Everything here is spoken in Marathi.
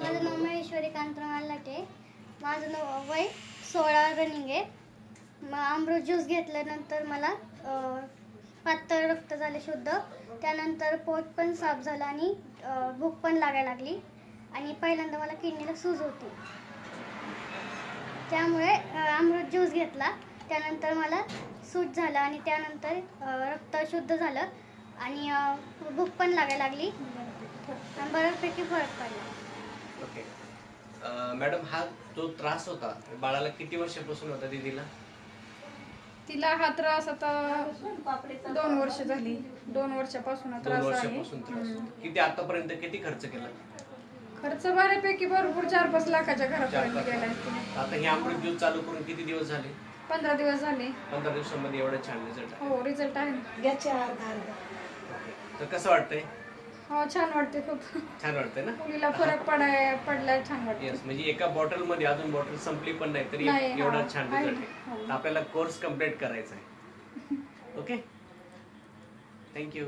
माझं नाव महेश्वरी कांतराम लाटे. माझं नाव वय 16 रनिंग आहे. मग अमृत ज्यूस घेतल्यानंतर मला पातळ रक्त झाले शुद्ध. त्यानंतर पोट पण साफ झालं आणि भूक पण लागायला लागली. आणि पहिल्यांदा मला किडनीला सूज होती. त्यामुळे अमृत ज्यूस घेतला. त्यानंतर मला सूज झालं आणि त्यानंतर रक्त शुद्ध झालं आणि भूक पण लागायला लागली. बऱ्यापैकी फरक पडला. ओके मॅडम, हा जो त्रास होता बाळाला किती वर्षापासून होता दीदीला? तिला हा त्रास आता 2 वर्ष झाली. 2 वर्षापासून 2 त्रास आहे. वर्षापासून त्रास. किती आतापर्यंत किती खर्च केला? खर्च बऱ्यापैकी भरपूर 4-5 लाखाच्या घरापर्यंत 4-5 गेलाय. आता हे अमृत ज्यूस चालू करून किती दिवस झाले? 15 दिवस झाले. 15 दिवसामध्ये एवढा छान रिझल्ट आहे. हो, रिझल्ट आहे ना. तर कसं वाटतंय? हो, छान वाटते खूप. छान वाटतंय ना? मुलीला फरक पडलाय, छान वाटते. येस, म्हणजे एका बॉटल मध्ये अजून बॉटल संपली पण नाही तरी नाही, एवढा हा, छान आहे रिझल्ट ना. आहे. हो. आपल्याला कोर्स कम्प्लीट करायचा आहे. Okay, thank you.